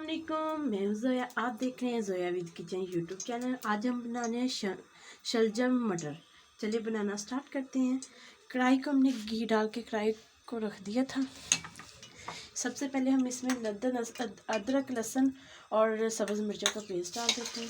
अस्सलामुअलैकुम, मैं हूँ ज़ोया। आप देख रहे हैं Zoya with kitchen YouTube channel. आज हम बनाने हैं शलजम मटर। चलिए बनाना स्टार्ट करते हैं। कढ़ाई को हमने घी डाल के कढ़ाई को रख दिया था। सबसे पहले हम इसमें अदरक लहसुन और सब्ज़ मिर्चों का पेस्ट डाल देते हैं।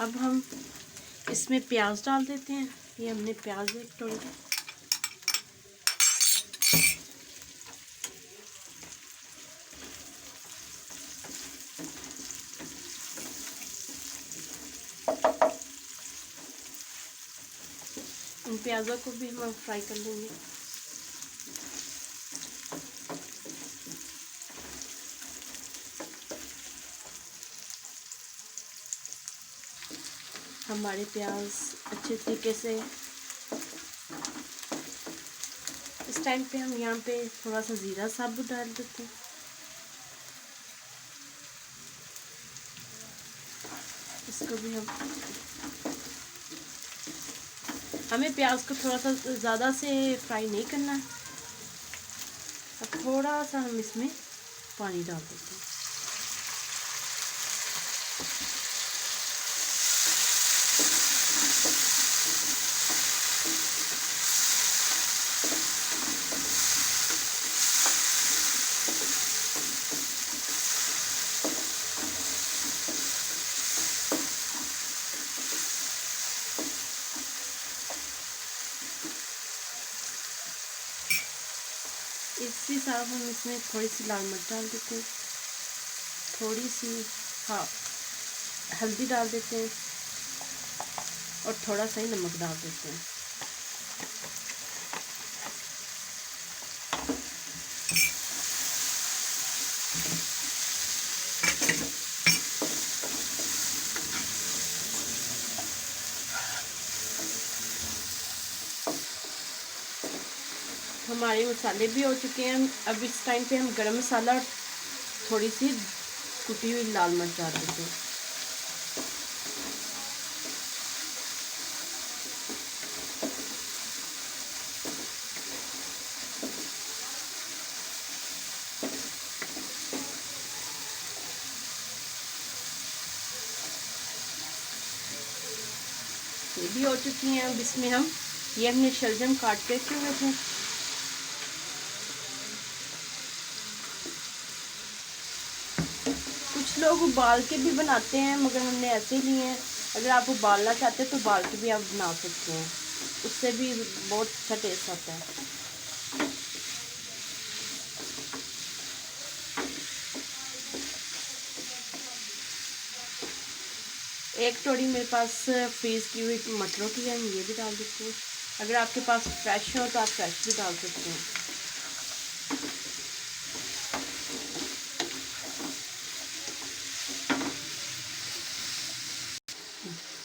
अब हम इसमें प्याज डाल देते हैं। ये हमने प्याज तोड़ दिया। इन प्याज़ों को भी हम फ्राई कर लेंगे। हमारे प्याज अच्छे तरीके से इस टाइम पे हम यहाँ पे थोड़ा सा ज़ीरा साबुत डाल देते हैं। इसको भी हमें प्याज को थोड़ा सा ज़्यादा से फ्राई नहीं करना है। अब थोड़ा सा हम इसमें पानी डाल देते हैं। इसी साथ हम इसमें थोड़ी सी लाल मिर्च डाल देते हैं, थोड़ी सी हल्दी डाल देते हैं और थोड़ा सा ही नमक डाल देते हैं। हमारे मसाले भी हो चुके हैं। अब इस टाइम पे हम गरम मसाला और थोड़ी सी कुटी हुई लाल मिर्च डाल देते हैं। ये भी हो चुकी हैं। अब इसमें ये हमने शलजम काट के रखे हुए थे, कुछ लोग उबाल के भी बनाते हैं मगर हमने ऐसे ही लिए हैं। अगर आप उबालना चाहते हैं तो उबाल के भी आप बना सकते हैं, उससे भी बहुत अच्छा टेस्ट आता है। एक टोड़ी मेरे पास फ्रीज की हुई मटरों की है, ये भी डाल देते हैं। अगर आपके पास फ्रेश हो तो आप फ्रेश भी डाल सकते हैं।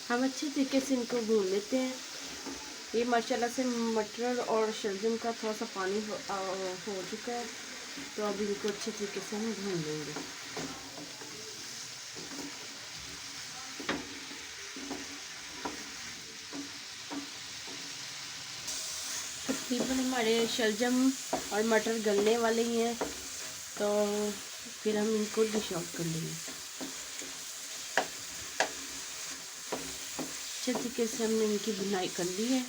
हम अच्छे तरीके से इनको भून लेते हैं। ये माशाल्लाह से मटर और शलजम का थोड़ा सा पानी हो चुका है, तो अब इनको अच्छे तरीके से हम भून लेंगे। तकरीबन हमारे शलजम और मटर गलने वाले ही हैं, तो फिर हम इनको डिश आउट कर लेंगे। अच्छे तरीके से हमने इनकी बुनाई कर ली है।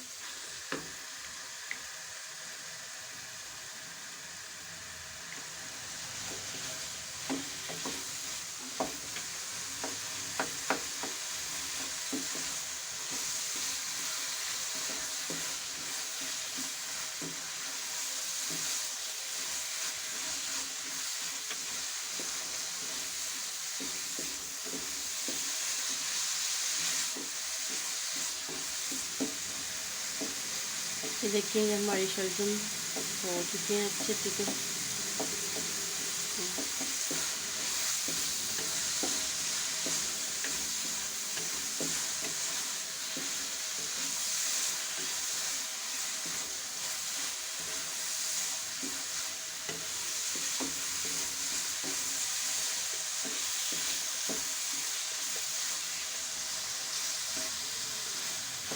ये देखिए, ये हमारे शलजम हो चुके हैं अच्छे तरीके से।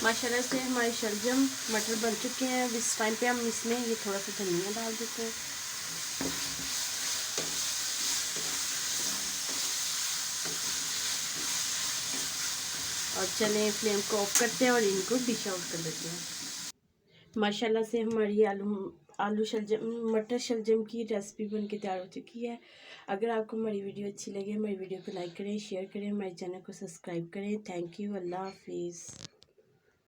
माशाल्लाह से हमारे शलजम मटर बन चुके हैं। अब इस टाइम पे हम इसमें ये थोड़ा सा धनिया डाल देते हैं। और चलें फ्लेम को ऑफ करते हैं और इनको डिश आउट कर देते हैं। माशाल्लाह से हमारी आलू शलजम मटर शलजम की रेसिपी बन के तैयार हो चुकी है। अगर आपको हमारी वीडियो अच्छी लगे हमारी वीडियो को लाइक करें, शेयर करें, हमारे चैनल को सब्सक्राइब करें। Thank you. अल्लाह हाफिज़।